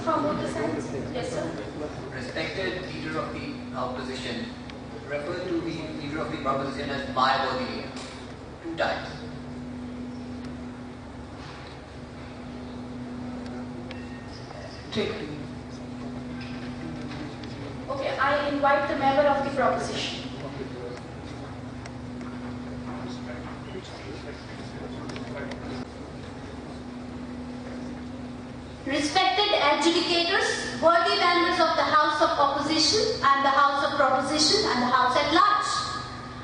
from both the sides? Yes, sir. Respected leader of the opposition, refer to the leader of the opposition as my worthy leader 2 times. Okay, I invite the member of the proposition. Respected adjudicators, worthy members of the House of Opposition and the House of Proposition and the House at large,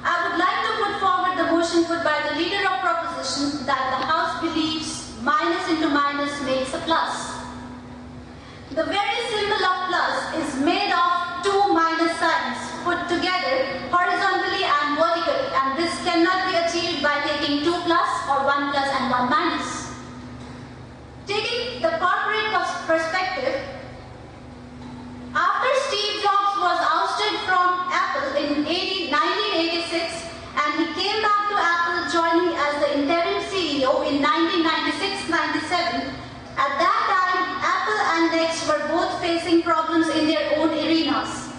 I would like to put forward the motion put by the leader of proposition that the House believes minus into minus makes a plus. The very symbol of plus is made of 2 minus signs put together horizontally and vertically, and this cannot be achieved by taking 2 plus or 1 plus and 1 minus. Taking the corporate perspective, after Steve Jobs was ousted from Apple in 1986 and he came back to Apple joining as the interim CEO in 1996-97, at that time Apple and Next were both facing problems in their own arenas.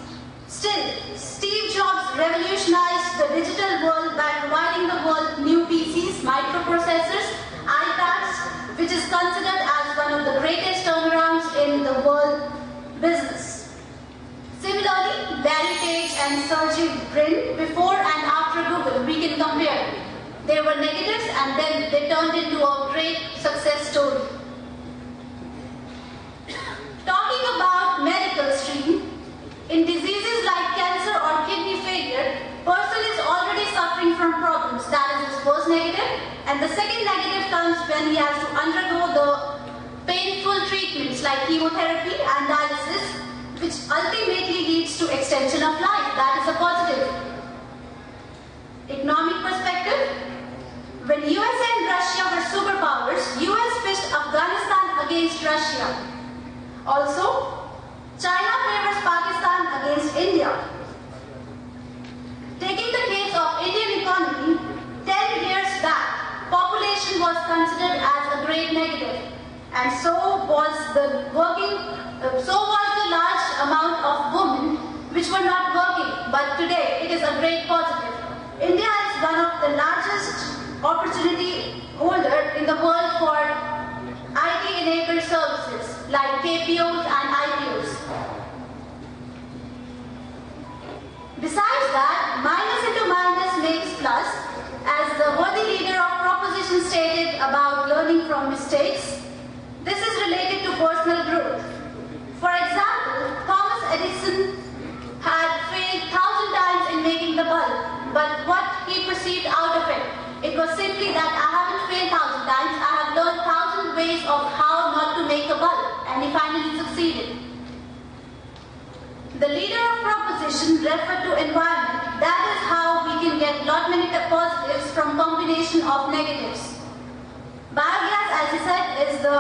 Still, Steve Jobs revolutionized the digital world by providing the world new PCs, microprocessors, iPads, which is considered as one of the greatest turnarounds in the world business. Similarly, Larry Page and Sergey Brin, before and after Google, we can compare. There were negatives and then they turned into a great success story. Talking about medical stream, in diseases like cancer or kidney failure, person is already suffering from problems. That is his first negative. And the second negative comes when he has to undergo the painful treatments like chemotherapy and dialysis, which ultimately leads to extension of life. That is a positive. Economic perspective. When USA and Russia were superpowers, US fished Afghanistan against Russia. Also, China favors Pakistan against India. Taking the case of Indian economy, 10 years back, population was considered as a great negative, and so was the large amount of women which were not working. But today, it is a great positive. India is one of the largest opportunity holder in the world for IT-enabled services like KPOs and IPOs. Besides that, minus into minus makes plus, as the worthy leader of proposition stated about learning from mistakes. This is related to personal growth. For example, Thomas Edison had failed 1,000 times in making the bulb, but what he perceived out of it? It was simply that I haven't failed 1,000 times, I have learned 1,000 ways of how not to make a bulb, and he finally succeeded. The leader of proposition referred to environment. That is how we can get lot many positives from combination of negatives. Biogas, as I said, is the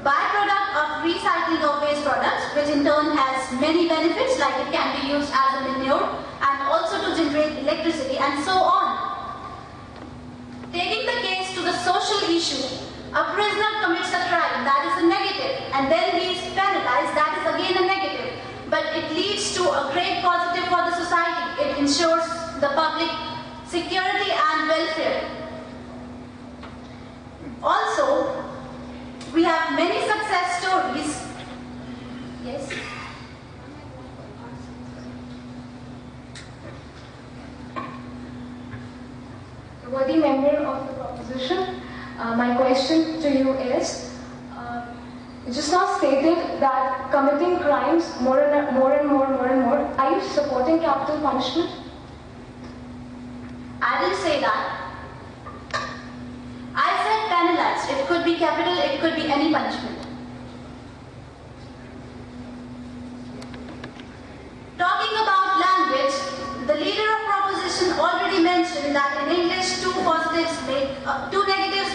byproduct of recycling of waste products, which in turn has many benefits, like it can be used as a manure and also to generate electricity and so on. Taking the case to the social issue, a prisoner commits a crime, that is a negative, and then he is penalized, that is again a negative. But it leads to a great positive for the society. It ensures the public security and welfare. Also, we have many success stories. Yes? Worthy member of the proposition, my question to you is, you just now stated that committing crimes more and more, are you supporting capital punishment? I didn't say that. I said penalized. It could be capital, it could be any punishment. Talking about language, the leader of proposition already mentioned that in English two negatives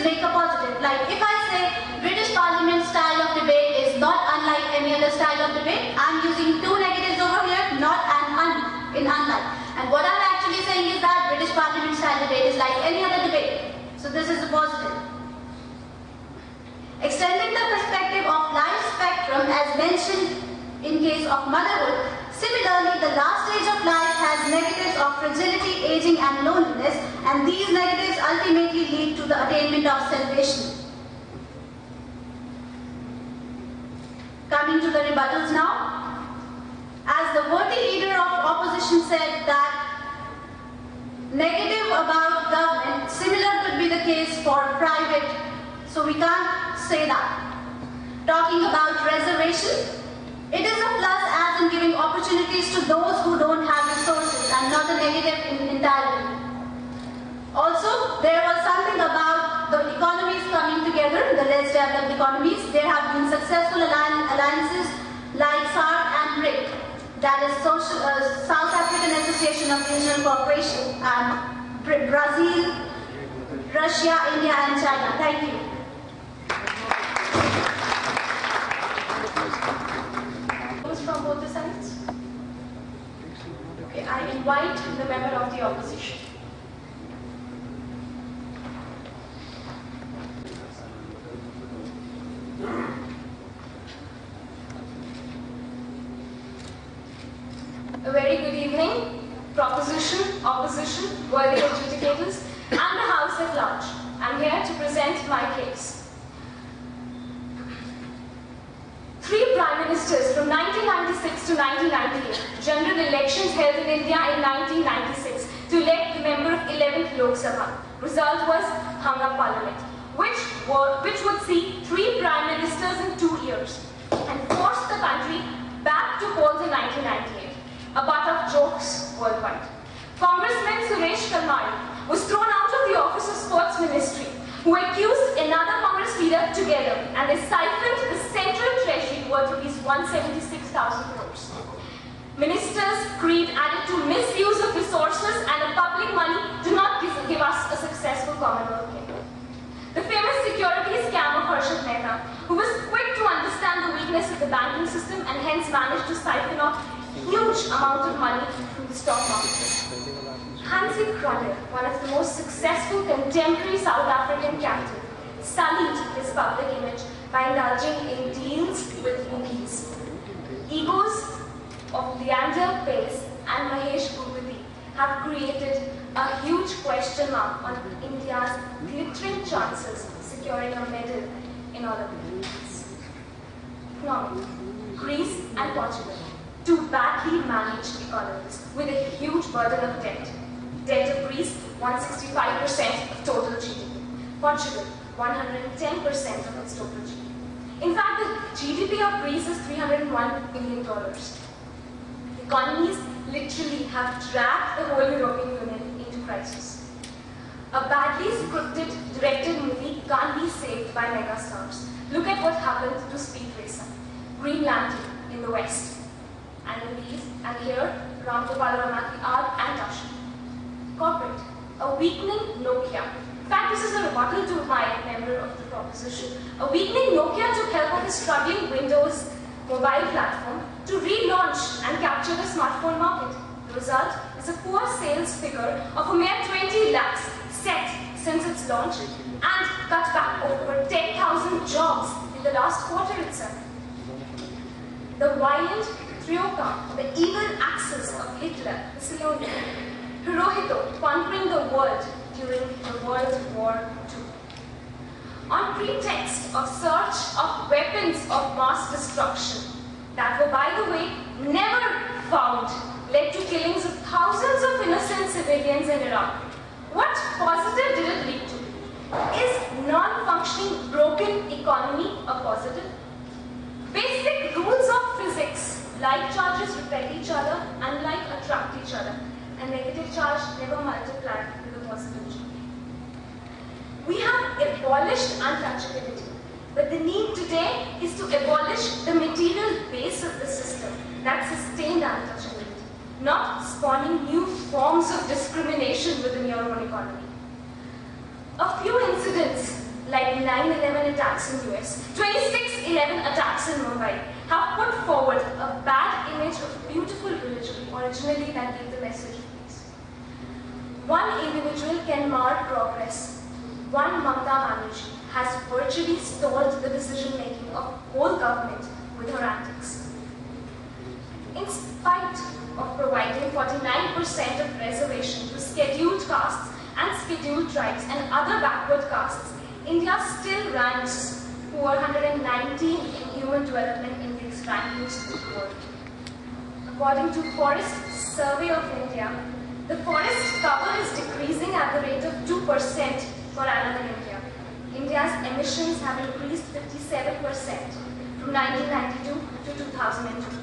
make a positive. Like if I say British Parliament style of debate is not unlike any other style of debate, I'm using 2 negatives over here, not and in unlike. And what I'm actually saying is that British Parliament style debate is like any other debate. So this is a positive. Extending the perspective of life spectrum spectrum as mentioned in case of motherhood, similarly the last stage of life has negatives of fragility, aging and loneliness, and these negatives ultimately lead to the attainment of salvation. Coming to the rebuttals now. As the worthy leader of opposition said that negative about government, similar could be the case for private, so we can't say that. Talking about reservation, it is a plus as in giving opportunities to those who don't have resources and not a negative entirely. Also, there was something about the economies coming together, the less developed economies. There have been successful alliances like SARC and BRIC, that is South African Association of Regional Cooperation, and Brazil, Russia, India and China. Thank you. From both the sides? Okay, I invite the member of the opposition. A very good evening, proposition, opposition, worthy adjudicators, and the House at large. I'm here to present my case. 3 prime ministers from 1996 to 1998, general elections held in India in 1996 to elect the member of 11th Lok Sabha. Result was hung up parliament, which would see 3 prime ministers in 2 years and force the country back to polls in 1998. A butt of jokes worldwide. Congressman Suresh Kalmari was thrown out of the office of Sports Ministry, who accused another Congress leader together, and they siphoned the central treasury worth rupees 176,000 crores. Ministers' creed added to misuse of resources and the public money do not give us a successful Commonwealth Game. The famous security scam of Harshad Mehta, who was quick to understand the weakness of the banking system and hence managed to siphon off huge amount of money from the stock market. Hansi Cronje, one of the most successful contemporary South African captains, sullied his public image by indulging in deals with bookies. Egos of Leander Pace and Mahesh Bhupathi have created a huge question mark on India's glittering chances of securing a medal in Olympics. Economy. Greece and Portugal, 2 badly managed economies with a huge burden of debt. Debt of Greece, 165% of total GDP. Portugal, 110% of its total GDP. In fact, the GDP of Greece is $301 billion. Economies literally have dragged the whole European Union into crisis. A badly scripted, directed movie can't be saved by megastars. Look at what happened to Speed Racer, Green Lantern in the West, and in the East, and here, Ram Gopal Ramaki Art and Tashi. Corporate, a weakening Nokia. In fact, this is a rebuttal to my member of the proposition. A weakening Nokia took help of the struggling Windows mobile platform to relaunch and capture the smartphone market. The result is a poor sales figure of a mere 20 lakhs set since its launch and cut back over 10,000 jobs in the last quarter itself. The violent Tryoka, the evil axis of Hitler, Mussolini, Hirohito conquering the world during the World War II. On pretext of search of weapons of mass destruction that were, by the way, never found, led to killings of thousands of innocent civilians in Iraq. What positive did it lead to? Is non-functioning, broken economy a positive? Basic rules of physics, like charges repel each other and like attract each other. A negative charge never multiplied with a positive charge. We have abolished untouchability, but the need today is to abolish the material base of the system that sustained untouchability, not spawning new forms of discrimination within your own economy. A few incidents like 9/11 attacks in US, 26/11 attacks in Mumbai have put forward a bad image of a beautiful religion originally that gave the message of peace. One individual can mar progress. One Mamata Banerjee has virtually stalled the decision-making of whole government with her antics. In spite of providing 49% of reservation to scheduled castes and scheduled tribes and other backward castes, India still ranks 419 in Human Development Index rankings in the world. According to Forest Survey of India, the forest cover is decreasing at the rate of 2% per annum in India. India's emissions have increased 57% from 1992 to 2002.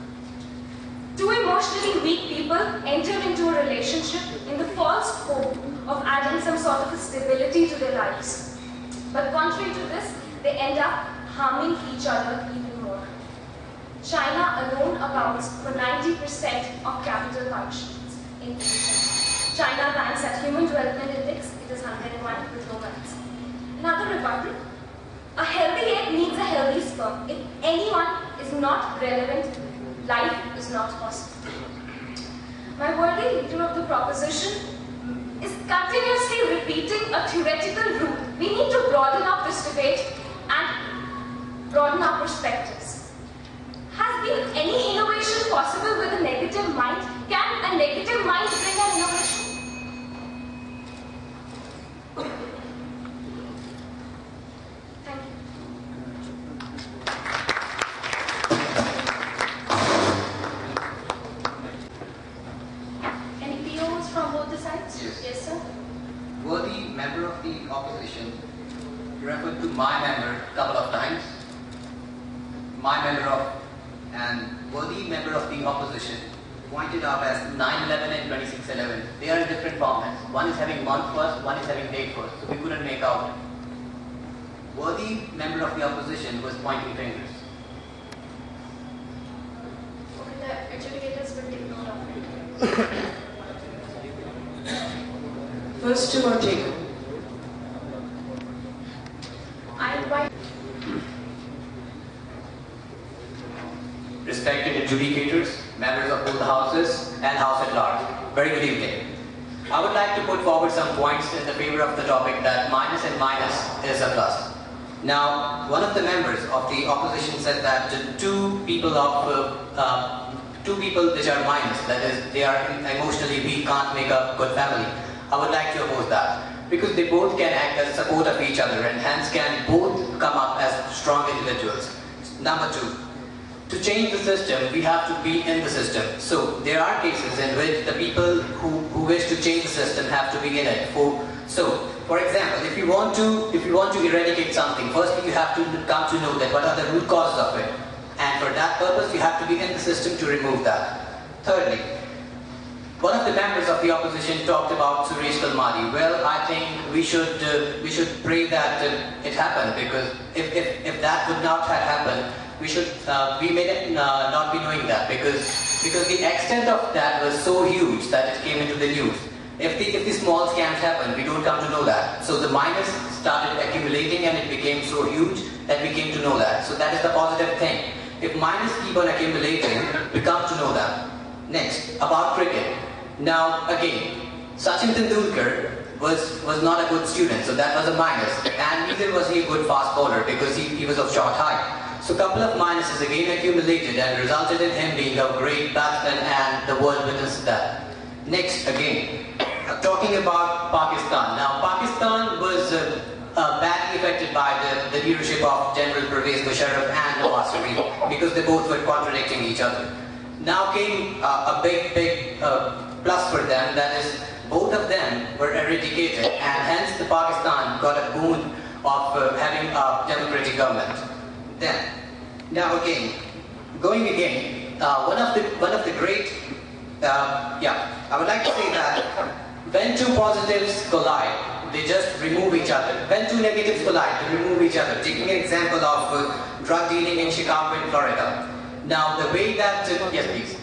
Two emotionally weak people enter into a relationship in the false hope of adding some sort of a stability to their lives. But contrary to this, they end up harming each other even more. China alone accounts for 90% of capital functions in Asia. China ranks at Human Development Index, it is 101 with no rights. Another rebuttal, a healthy egg needs a healthy sperm. If anyone is not relevant, life is not possible. My worthy leader of the proposition is continuously repeating a theoretical rule. We need to broaden up this debate and broaden our perspectives. Has been any innovation possible with a negative mind? Can a negative mind bring an innovation? Thank you. Any POs from both the sides? Yes. Yes, sir. Worthy member of the opposition referred to my member a couple of times. My member of and worthy member of the opposition pointed out as 9/11 and 26/11. They are in different formats. One is having month first, one is having date first. So we couldn't make out. Worthy member of the opposition was pointing fingers. Okay, the adjudicators will take note of it. First two are taken. I invite Respected adjudicators, members of both the houses and House at large, very good evening. I would like to put forward some points in the favor of the topic that minus and minus is a plus. Now, one of the members of the opposition said that two people which are minus, that is, they are emotionally weak, can't make a good family. I would like to oppose that because they both can act as support of each other and hence can both come up as strong individuals. Number two, to change the system, we have to be in the system. So there are cases in which the people who wish to change the system have to be in it. For example, if you want to eradicate something, firstly you have to come to know that what are the root causes of it, and for that purpose you have to be in the system to remove that. Thirdly, one of the members of the opposition talked about Suresh Kalmadi. Well, I think we should pray that it happened, because if that would not have happened, we may not be knowing that, because the extent of that was so huge that it came into the news. If the small scams happen, we don't come to know that. So the minus started accumulating and it became so huge that we came to know that. So that is the positive thing. If minus keep on accumulating, we come to know that. Next, about cricket. Now again, Sachin Tendulkar was not a good student, so that was a minus. And neither was he a good fast bowler because he was of short height. So a couple of minuses again accumulated and resulted in him being a great batsman, and the world witnessed that. Next, again, talking about Pakistan. Now, Pakistan was badly affected by the leadership of General Pervez Musharraf and Nawaz Sharif, because they both were contradicting each other. Now came a big plus for them, that is, both of them were eradicated, and hence the Pakistan got a boon of having a democratic government. Then, now again, going again, one of the great, I would like to say that when two positives collide, they just remove each other. When two negatives collide, they remove each other. Taking an example of drug dealing in Chicago in Florida. Now, the way that, yes please.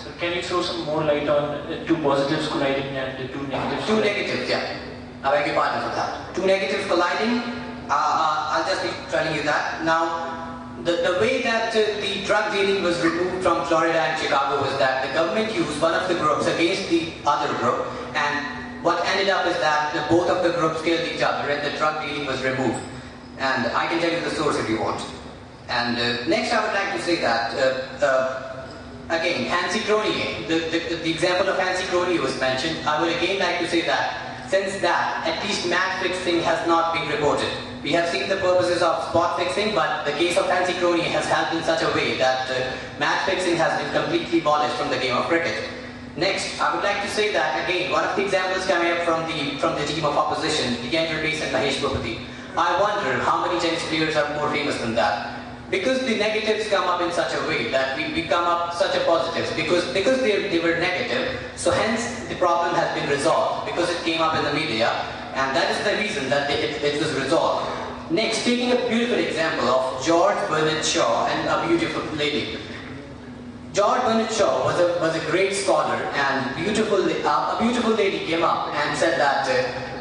So can you throw some more light on two positives colliding and two negatives? Two negatives, yeah. I beg your pardon for that. Two negatives colliding, I'll just be telling you that. Now, the way that the drug dealing was removed from Florida and Chicago was that the government used one of the groups against the other group, and what ended up is that both of the groups killed each other and the drug dealing was removed. And I can tell you the source if you want. And next I would like to say that, again, Hansi Cronier, the example of Hansi Cronier was mentioned. I would again like to say that since that, at least match fixing has not been reported. We have seen the purposes of spot fixing, but the case of Hansi Cronier has helped in such a way that match fixing has been completely abolished from the game of cricket. Next, I would like to say that again, one of the examples coming up from the team of opposition, Legendary Base and Mahesh Bhupati. I wonder how many tennis players are more famous than that. Because the negatives come up in such a way that we come up such a positives. Because they were negative, so hence the problem has been resolved because it came up in the media, and that is the reason that it was resolved. Next, taking a beautiful example of George Bernard Shaw and a beautiful lady. George Bernard Shaw was a great scholar, and a beautiful lady came up and said that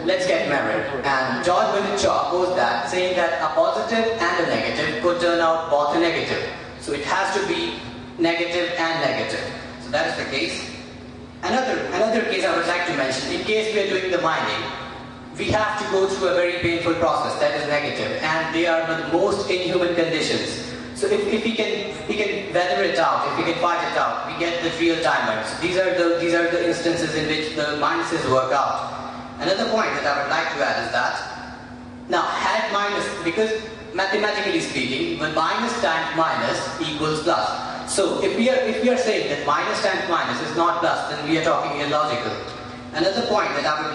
let's get married. And George Bernard Shaw opposed that, saying that a positive and a negative could turn out both a negative. So it has to be negative and negative. So that is the case. Another case I would like to mention, in case we are doing the mining, we have to go through a very painful process that is negative, and they are the most inhuman conditions. So if we can weather it out, if we can fight it out, we get the real diamonds. These are the instances in which the minuses work out. Another point that I would like to add is that now had minus, because mathematically speaking, when minus times minus equals plus. So if we are saying that minus times minus is not plus, then we are talking illogical. Another point that I would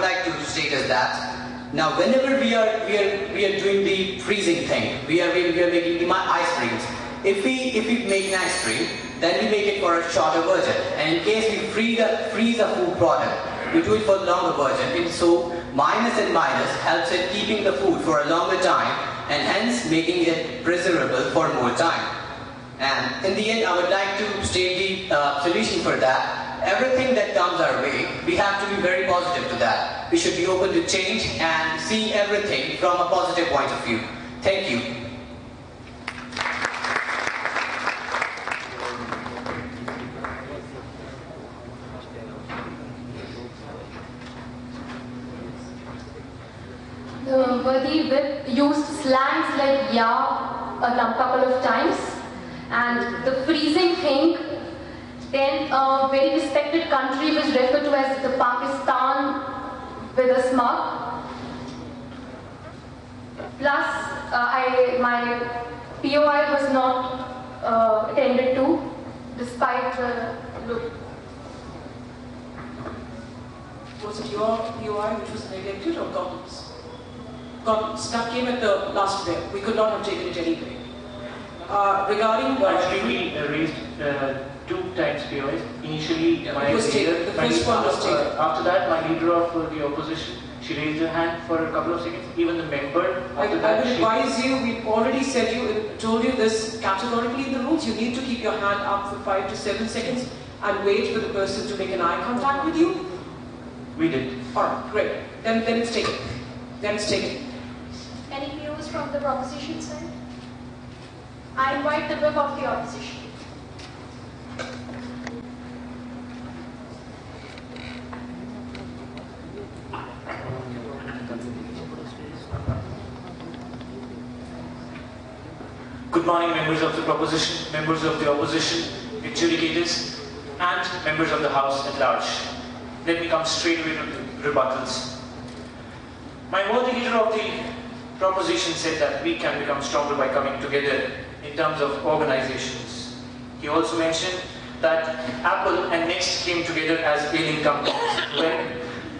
like to state is that now whenever we are doing the freezing thing, we are making the ice creams. If we make an ice cream, then we make it for a shorter version. And in case we freeze a food product, we do it for the longer version. And so minus and minus helps in keeping the food for a longer time, and hence making it preservable for more time. And in the end, I would like to state the solution for that. Everything that comes our way, we have to be very positive to that. We should be open to change and see everything from a positive point of view. Thank you. The worthy whip used slangs like "yeah" a couple of times, and the freezing thing. Then a very respected country was referred to as the Pakistan with a smug. Plus, my POI was not attended to, despite the look. Was it your POI which was neglected or Gautam's? Gautam's. That came at the last day. We could not have taken it anyway. Regarding... Actually, we raised 2 times POIs. Initially, my leader, the first one was taken. After that, my leader of the opposition, she raised her hand for a couple of seconds. Even the member. I would advise you, we've already told you this categorically in the rules. You need to keep your hand up for 5 to 7 seconds and wait for the person to make an eye contact with you. We did. Alright, great. Then it's taken. Then it's taken. Any views from the proposition side? I invite the whip of the opposition. Good morning, members of the proposition, members of the opposition, adjudicators, and members of the House at large. Let me come straight away to the rebuttals. My worthy leader of the proposition said that we can become stronger by coming together in terms of organizations. He also mentioned that Apple and Next came together as ailing companies.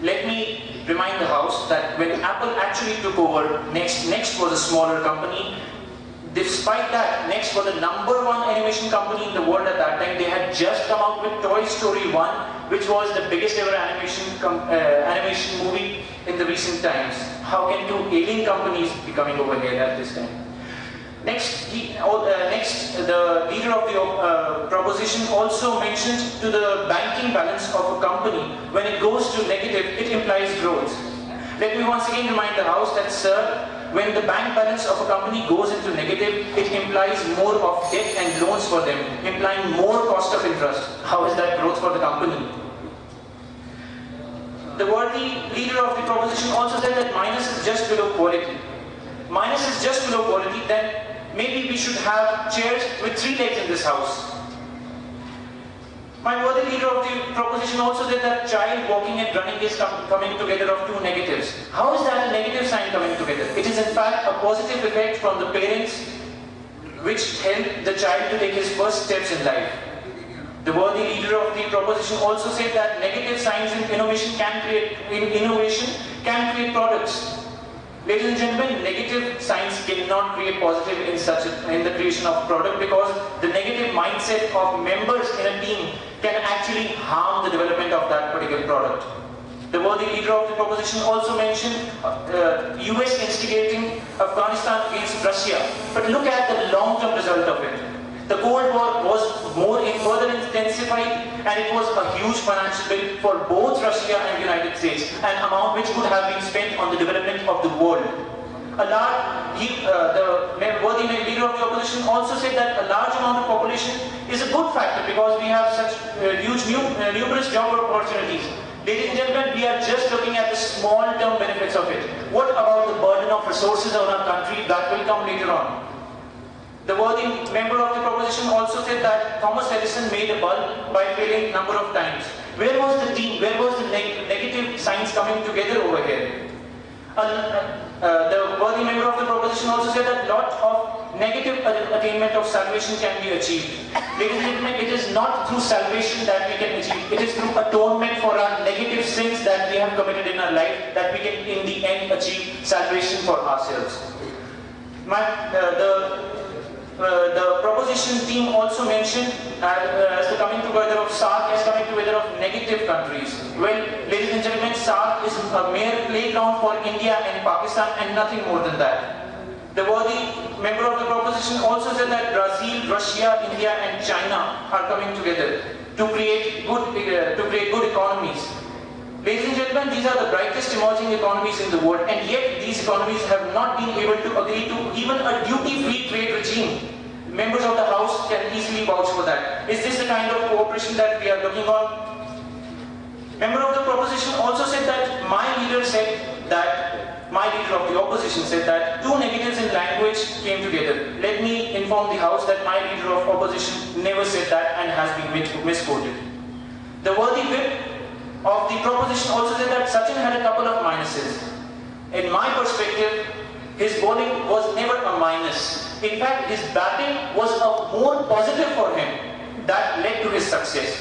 Let me remind the House that when Apple actually took over Next was a smaller company. Despite that, Next was the #1 animation company in the world at that time. They had just come out with Toy Story 1, which was the biggest ever animation movie in the recent times. How can 2 ailing companies be coming over here at this time? Next, the leader of the proposition also mentioned to the banking balance of a company, when it goes to negative, it implies growth. Let me once again remind the House that, sir, when the bank balance of a company goes into negative, it implies more of debt and loans for them, implying more cost of interest. How is that growth for the company? The worthy leader of the proposition also said that minus is just below quality. Minus is just below quality, then maybe we should have chairs with 3 legs in this house. My worthy leader of the proposition also said that child walking and running is coming together of 2 negatives. How is that a negative sign coming together? It is in fact a positive effect from the parents which help the child to take his first steps in life. The worthy leader of the proposition also said that negative signs in innovation can create products. Ladies and gentlemen, negative signs cannot create positive in the creation of product, because the negative mindset of members in a team can actually harm the development of that particular product. The worthy leader of the proposition also mentioned US instigating Afghanistan against Russia. But look at the long-term result of it. The Cold War was further intensified, and it was a huge financial bill for both Russia and United States, an amount which could have been spent on the development of the world. The worthy leader of the opposition also said that a large amount of population is a good factor because we have such numerous job opportunities. Ladies and gentlemen, we are just looking at the small-term benefits of it. What about the burden of resources on our country? That will come later on. The worthy member of the proposition also said that Thomas Edison made a bulb by failing a number of times. Where was the team? Where was the negative signs coming together over here? The worthy member of the proposition also said that lot of negative attainment of salvation can be achieved. Ladies and gentlemen, it is not through salvation that we can achieve. It is through atonement for our negative sins that we have committed in our life that we can in the end achieve salvation for ourselves. The proposition team also mentioned as the coming together of SAARC as coming together of negative countries. Well, ladies and gentlemen, SAARC is a mere playground for India and Pakistan and nothing more than that. The worthy member of the proposition also said that Brazil, Russia, India and China are coming together to create good economies. Ladies and gentlemen, these are the brightest emerging economies in the world, and yet these economies have not been able to agree to even a duty-free trade regime. Members of the House can easily vouch for that. Is this the kind of cooperation that we are looking on? Member of the proposition also said that my leader of the opposition said that 2 negatives in language came together. Let me inform the House that my leader of opposition never said that and has been misquoted. The worthy whip of the proposition also said that Sachin had a couple of minuses. In my perspective, his bowling was never a minus. In fact, his batting was a more positive for him that led to his success.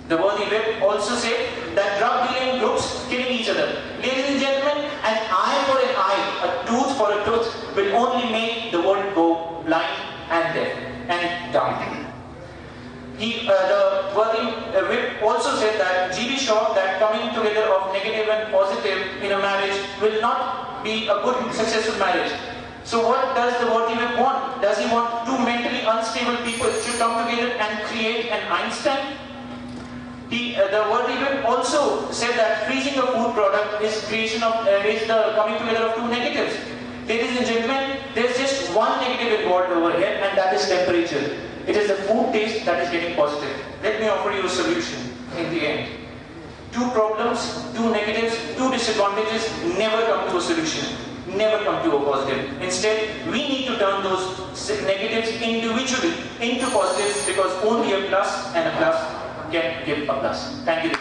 The worthy whip also said that drug dealing groups killing each other. Ladies and gentlemen, an eye for an eye, a tooth for a tooth will only make the world go blind and deaf and dumb. The worthy whip also said that GB Shaw, that coming together of negative and positive in a marriage will not be a good, successful marriage. So what does the worthy whip want? Does he want 2 mentally unstable people to come together and create an Einstein? The worthy whip also said that freezing a food product is the coming together of 2 negatives. Ladies and gentlemen, there's just one negative involved over here, and that is temperature. It is the food taste that is getting positive. Let me offer you a solution in the end. 2 problems, 2 negatives, 2 disadvantages never come to a solution, never come to a positive. Instead, we need to turn those negatives individually into positives, because only a plus and a plus can give a plus. Thank you.